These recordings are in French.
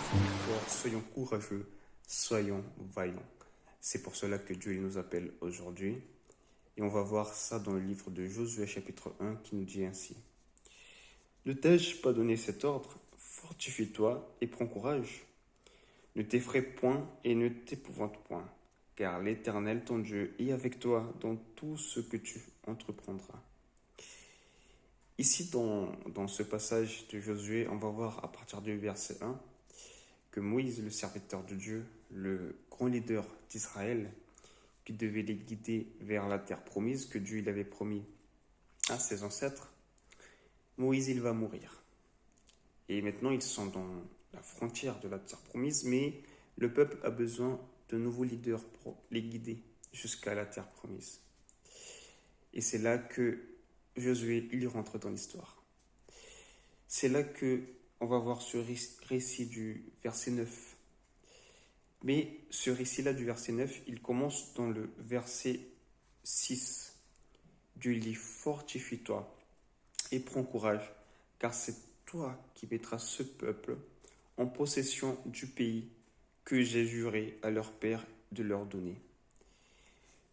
Soyons forts, soyons courageux, soyons vaillants. C'est pour cela que Dieu il nous appelle aujourd'hui. Et on va voir ça dans le livre de Josué chapitre 1 qui nous dit ainsi. Ne t'ai-je pas donné cet ordre? Fortifie-toi et prends courage. Ne t'effraie point et ne t'épouvante point, car l'Éternel ton Dieu est avec toi dans tout ce que tu entreprendras. Ici, dans ce passage de Josué, on va voir à partir du verset 1 que Moïse, le serviteur de Dieu, le grand leader d'Israël, qui devait les guider vers la terre promise que Dieu il avait promis à ses ancêtres, Moïse il va mourir. Et maintenant ils sont dans la frontière de la terre promise, mais le peuple a besoin de nouveaux leaders pour les guider jusqu'à la terre promise. Et c'est là que Josué il rentre dans l'histoire. C'est là que on va voir ce récit du verset 9. Mais ce récit-là du verset 9, il commence dans le verset 6. Dieu dit, fortifie-toi et prends courage, car c'est toi qui mettras ce peuple en possession du pays que j'ai juré à leur père de leur donner.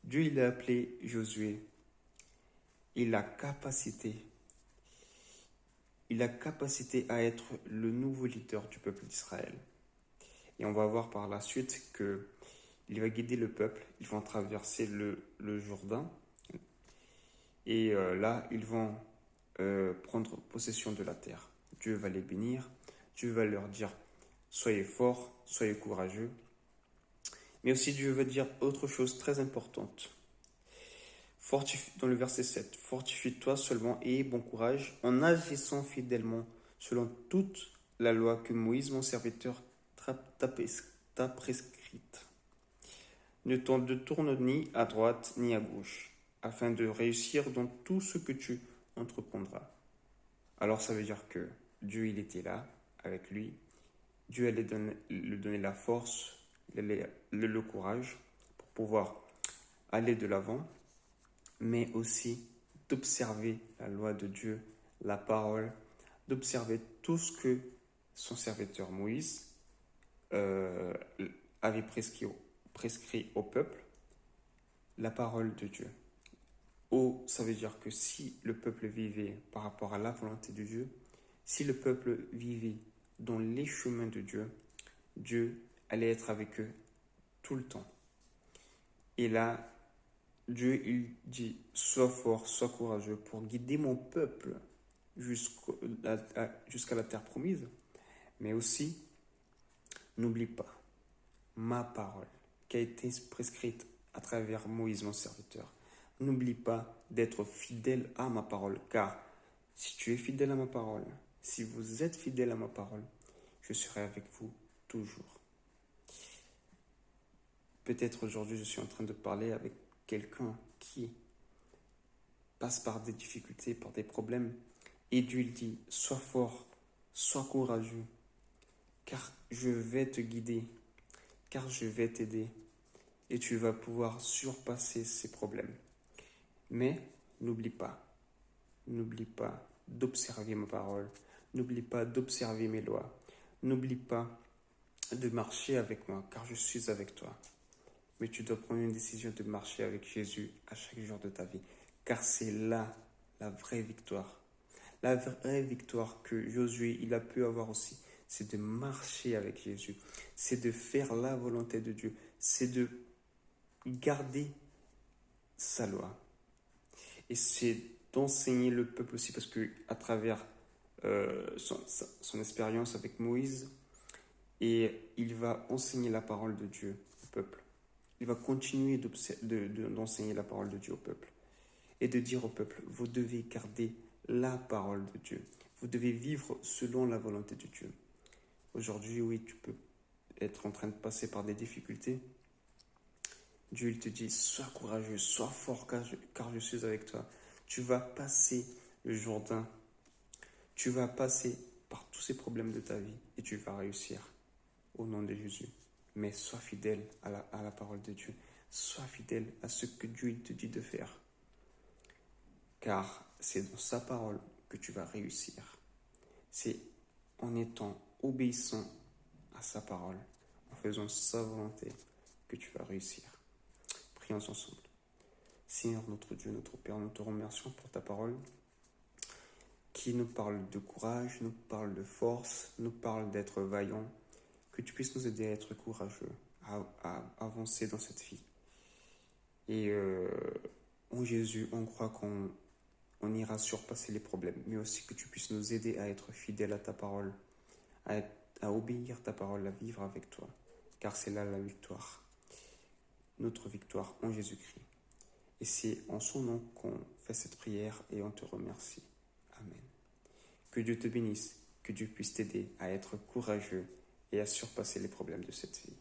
Dieu, il a appelé Josué. Il a capacité à être le nouveau leader du peuple d'Israël. Et on va voir par la suite qu'il va guider le peuple. Ils vont traverser le Jourdain. Et là, ils vont prendre possession de la terre. Dieu va les bénir. Dieu va leur dire, soyez forts, soyez courageux. Mais aussi, Dieu va dire autre chose très importante. Dans le verset 7, fortifie-toi seulement et aie bon courage en agissant fidèlement selon toute la loi que Moïse, mon serviteur, t'a prescrite. Ne t'en détourne ni à droite ni à gauche, afin de réussir dans tout ce que tu entreprendras. Alors ça veut dire que Dieu, il était là avec lui. Dieu allait lui donner la force, le courage pour pouvoir aller de l'avant, mais aussi d'observer la loi de Dieu, la parole, d'observer tout ce que son serviteur Moïse avait prescrit au peuple, la parole de Dieu. Ça veut dire que si le peuple vivait par rapport à la volonté de Dieu, si le peuple vivait dans les chemins de Dieu, Dieu allait être avec eux tout le temps. Et là, Dieu, il dit, sois fort, sois courageux pour guider mon peuple jusqu'à la terre promise. Mais aussi, n'oublie pas ma parole qui a été prescrite à travers Moïse, mon serviteur. N'oublie pas d'être fidèle à ma parole, car si tu es fidèle à ma parole, si vous êtes fidèle à ma parole, je serai avec vous toujours. Peut-être aujourd'hui, je suis en train de parler avec quelqu'un qui passe par des difficultés, par des problèmes, et Dieu dit, sois fort, sois courageux, car je vais te guider, car je vais t'aider, et tu vas pouvoir surpasser ces problèmes. Mais n'oublie pas d'observer ma parole, n'oublie pas d'observer mes lois, n'oublie pas de marcher avec moi, car je suis avec toi. Mais tu dois prendre une décision de marcher avec Jésus à chaque jour de ta vie, car c'est là la vraie victoire. La vraie victoire que Josué il a pu avoir aussi, c'est de marcher avec Jésus, c'est de faire la volonté de Dieu, c'est de garder sa loi. Et c'est d'enseigner le peuple aussi, parce que à travers son expérience avec Moïse, et il va enseigner la parole de Dieu au peuple. Il va continuer d'enseigner la parole de Dieu au peuple et de dire au peuple, vous devez garder la parole de Dieu. Vous devez vivre selon la volonté de Dieu. Aujourd'hui, oui, tu peux être en train de passer par des difficultés. Dieu, il te dit, sois courageux, sois fort, car je suis avec toi. Tu vas passer le Jourdain. Tu vas passer par tous ces problèmes de ta vie et tu vas réussir au nom de Jésus. Mais sois fidèle à la parole de Dieu. Sois fidèle à ce que Dieu il te dit de faire. Car c'est dans sa parole que tu vas réussir. C'est en étant obéissant à sa parole, en faisant sa volonté, que tu vas réussir. Prions ensemble. Seigneur, notre Dieu, notre Père, nous te remercions pour ta parole qui nous parle de courage, nous parle de force, nous parle d'être vaillant, que tu puisses nous aider à être courageux, à avancer dans cette vie. Et en Jésus, on croit qu'on ira surpasser les problèmes, mais aussi que tu puisses nous aider à être fidèles à ta parole, à obéir ta parole, à vivre avec toi, car c'est là la victoire, notre victoire en Jésus-Christ. Et c'est en son nom qu'on fait cette prière et on te remercie. Amen. Que Dieu te bénisse, que Dieu puisse t'aider à être courageux et à surpasser les problèmes de cette vie.